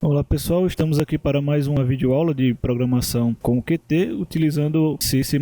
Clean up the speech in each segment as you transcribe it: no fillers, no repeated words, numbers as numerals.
Olá pessoal, estamos aqui para mais uma videoaula de programação com o Qt utilizando C e C++.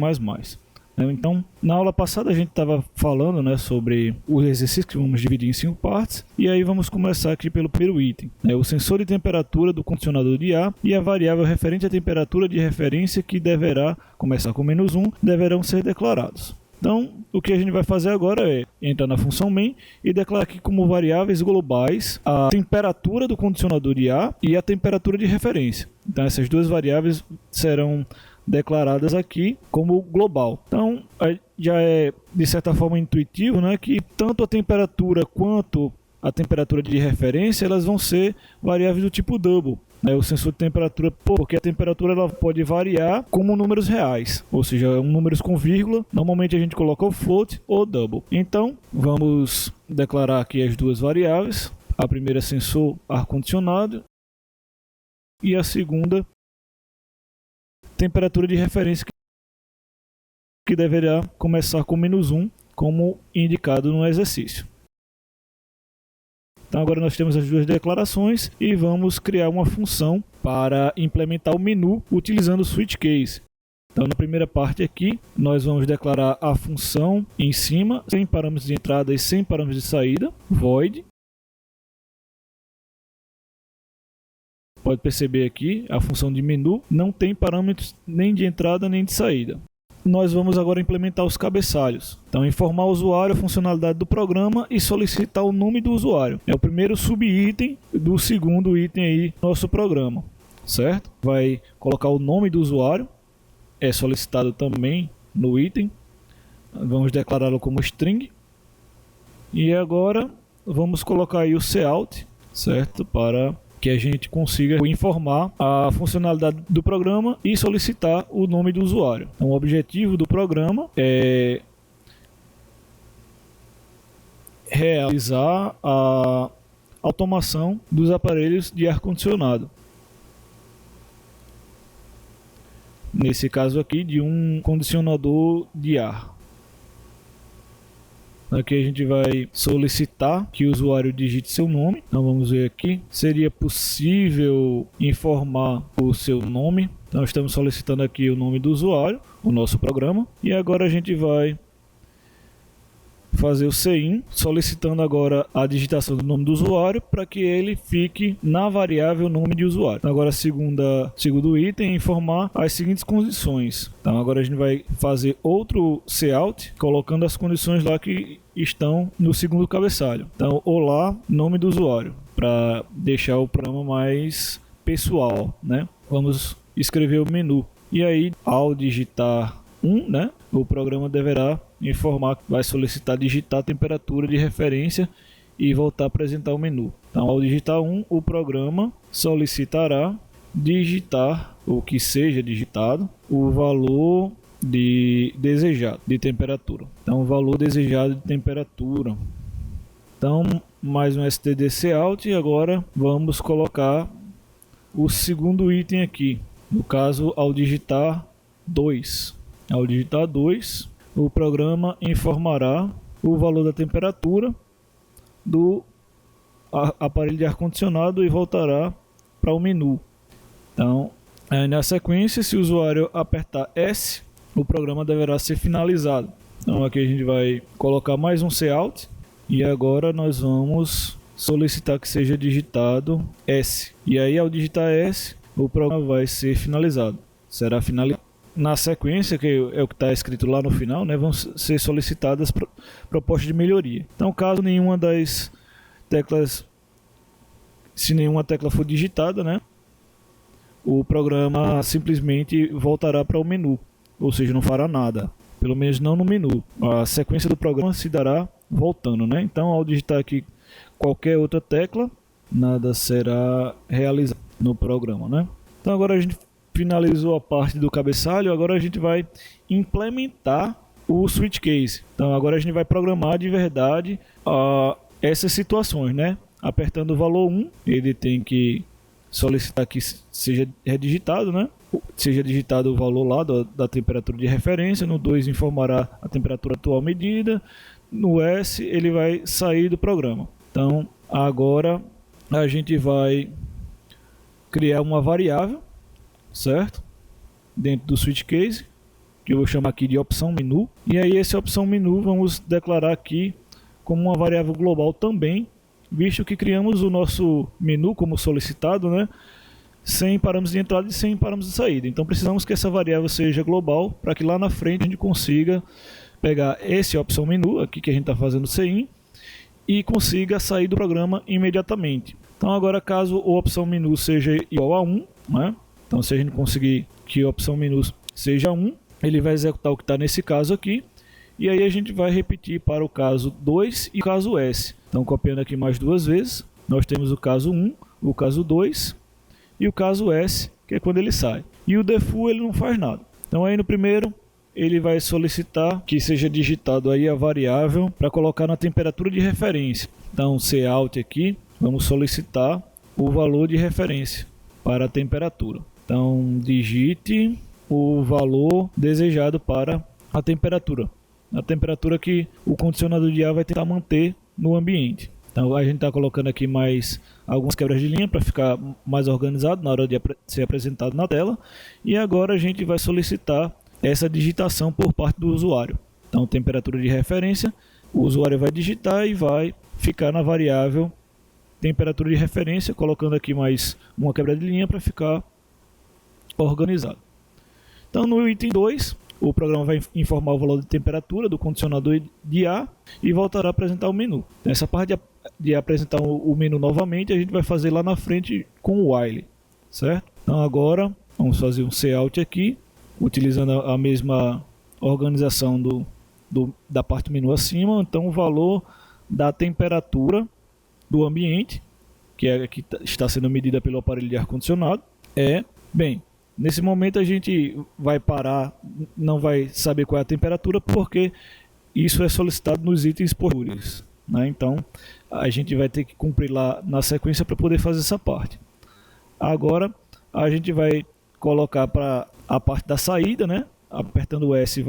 Então, na aula passada a gente estava falando, sobre os exercícios que vamos dividir em 5 partes, e aí vamos começar aqui pelo primeiro item, o sensor de temperatura do condicionador de ar e a variável referente à temperatura de referência que deverá começar com -1, deverão ser declarados. Então, o que a gente vai fazer agora é entrar na função main e declarar aqui como variáveis globais a temperatura do condicionador de ar e a temperatura de referência. Então, essas duas variáveis serão declaradas aqui como global. Então, já é de certa forma intuitivo, que tanto a temperatura quanto a temperatura de referência elas vão ser variáveis do tipo double. O sensor de temperatura, porque a temperatura ela pode variar como números reais, ou seja, números com vírgula. Normalmente a gente coloca o float ou double. Então, vamos declarar aqui as duas variáveis. A primeira é sensor ar-condicionado e a segunda temperatura de referência, que deverá começar com -1, como indicado no exercício. Então agora nós temos as duas declarações e vamos criar uma função para implementar o menu utilizando o switch case. Então na primeira parte aqui nós vamos declarar a função em cima, sem parâmetros de entrada e sem parâmetros de saída, void. Pode perceber aqui, a função de menu não tem parâmetros nem de entrada nem de saída. Nós vamos agora implementar os cabeçalhos. Então, informar o usuário a funcionalidade do programa e solicitar o nome do usuário. É o primeiro subitem do segundo item aí do nosso programa, certo? Vai colocar o nome do usuário, é solicitado também no item. Vamos declará-lo como string. E agora vamos colocar aí o cout, certo? Para que a gente consiga informar a funcionalidade do programa e solicitar o nome do usuário. Então, o objetivo do programa é realizar a automação dos aparelhos de ar-condicionado. Nesse caso aqui, de um condicionador de ar. Aqui a gente vai solicitar que o usuário digite seu nome. Então vamos ver aqui. Seria possível informar o seu nome. Então estamos solicitando aqui o nome do usuário, o nosso programa. E agora a gente vai fazer o CIN, solicitando agora a digitação do nome do usuário para que ele fique na variável nome de usuário. Então, agora segundo item, informar as seguintes condições. Então agora a gente vai fazer outro cout, colocando as condições lá que estão no segundo cabeçalho. Então, olá, nome do usuário, para deixar o programa mais pessoal, Vamos escrever o menu. E aí, ao digitar 1, o programa deverá informar que vai solicitar digitar a temperatura de referência e voltar a apresentar o menu. Então, ao digitar 1, o programa solicitará digitar o que seja digitado, o valor desejado de temperatura. Então, o valor desejado de temperatura. Então, mais um std_cout e agora vamos colocar o segundo item aqui. No caso, ao digitar 2. Ao digitar 2, o programa informará o valor da temperatura do aparelho de ar-condicionado e voltará para o menu. Então, na sequência, se o usuário apertar S, o programa deverá ser finalizado. Então aqui a gente vai colocar mais um cout e agora nós vamos solicitar que seja digitado S. E aí ao digitar S, o programa vai ser finalizado. Será finalizado. Na sequência, que é o que está escrito lá no final, vão ser solicitadas propostas de melhoria. Então, caso nenhuma das teclas, se nenhuma tecla for digitada, o programa simplesmente voltará para o menu, ou seja, não fará nada, pelo menos não no menu. A sequência do programa se dará voltando, Então, ao digitar aqui qualquer outra tecla, nada será realizado no programa, Então, agora a gente finalizou a parte do cabeçalho, agora a gente vai implementar o switch case. Então agora a gente vai programar de verdade essas situações, Apertando o valor 1, ele tem que solicitar que seja redigitado, Seja digitado o valor lá da temperatura de referência. No 2 informará a temperatura atual medida. No S ele vai sair do programa. Então agora a gente vai criar uma variável, certo? Dentro do switch case, que eu vou chamar aqui de opção menu. E aí essa opção menu vamos declarar aqui como uma variável global também, visto que criamos o nosso menu como solicitado, né? Sem parâmetros de entrada e sem parâmetros de saída. Então precisamos que essa variável seja global para que lá na frente a gente consiga pegar esse opção menu aqui que a gente está fazendo CIN e consiga sair do programa imediatamente. Então agora caso a opção menu seja igual a 1, né? Então se a gente conseguir que a opção menu seja 1, ele vai executar o que está nesse caso aqui. E aí a gente vai repetir para o caso 2 e o caso S. Então copiando aqui mais duas vezes, nós temos o caso 1, o caso 2 e o caso S, que é quando ele sai. E o default ele não faz nada. Então aí no primeiro ele vai solicitar que seja digitado aí a variável para colocar na temperatura de referência. Então cout aqui, vamos solicitar o valor de referência para a temperatura. Então digite o valor desejado para a temperatura que o condicionador de ar vai tentar manter no ambiente. Então a gente está colocando aqui mais algumas quebras de linha para ficar mais organizado na hora de ser apresentado na tela. E agora a gente vai solicitar essa digitação por parte do usuário. Então temperatura de referência, o usuário vai digitar e vai ficar na variável temperatura de referência, colocando aqui mais uma quebra de linha para ficar organizado. Então no item 2, o programa vai informar o valor de temperatura do condicionador de ar e voltará a apresentar o menu. Essa parte de apresentar o menu novamente, a gente vai fazer lá na frente com o while, certo? Então agora vamos fazer um cout aqui, utilizando a mesma organização da parte do menu acima. Então o valor da temperatura do ambiente, que está sendo medida pelo aparelho de ar-condicionado, nesse momento a gente vai parar, não vai saber qual é a temperatura, porque isso é solicitado nos itens posteriores, né? Então a gente vai ter que cumprir lá na sequência para poder fazer essa parte. Agora a gente vai colocar para a parte da saída, né? Apertando o S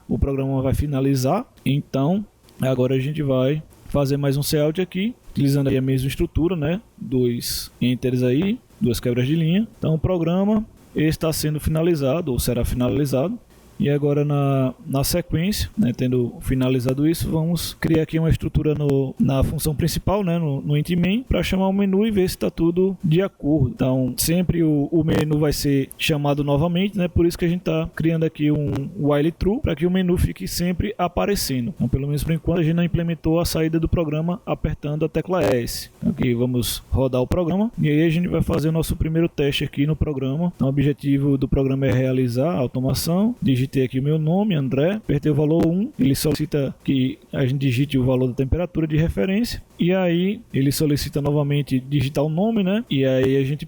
o programa vai finalizar. Então agora a gente vai fazer mais um cout aqui, utilizando aí a mesma estrutura, né? 2 enters aí, 2 quebras de linha. Então o programa está sendo finalizado ou será finalizado. E agora na sequência, né, tendo finalizado isso, vamos criar aqui uma estrutura na função principal, né, no int main, para chamar o menu e ver se está tudo de acordo. Então sempre o menu vai ser chamado novamente, né, por isso que a gente está criando aqui um while true, para que o menu fique sempre aparecendo. Então pelo menos por enquanto a gente não implementou a saída do programa apertando a tecla S. Aqui vamos rodar o programa e aí a gente vai fazer o nosso primeiro teste aqui no programa. Então o objetivo do programa é realizar a automação. Digitei aqui o meu nome, André, apertei o valor 1, ele solicita que a gente digite o valor da temperatura de referência, e aí ele solicita novamente digitar o nome, né? E aí a gente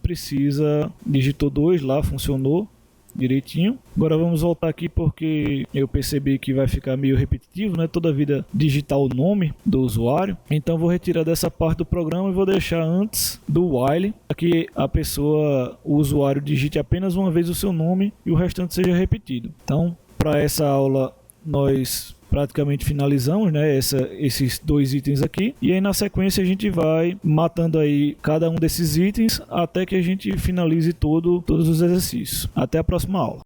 digitou 2 lá, funcionou direitinho. Agora vamos voltar aqui porque eu percebi que vai ficar meio repetitivo, né? Toda vida digitar o nome do usuário. Então vou retirar dessa parte do programa e vou deixar antes do while, para que o usuário digite apenas uma vez o seu nome e o restante seja repetido. Então para essa aula nós praticamente finalizamos, né, esses 2 itens aqui, e aí na sequência a gente vai matando aí cada um desses itens até que a gente finalize todos os exercícios. Até a próxima aula.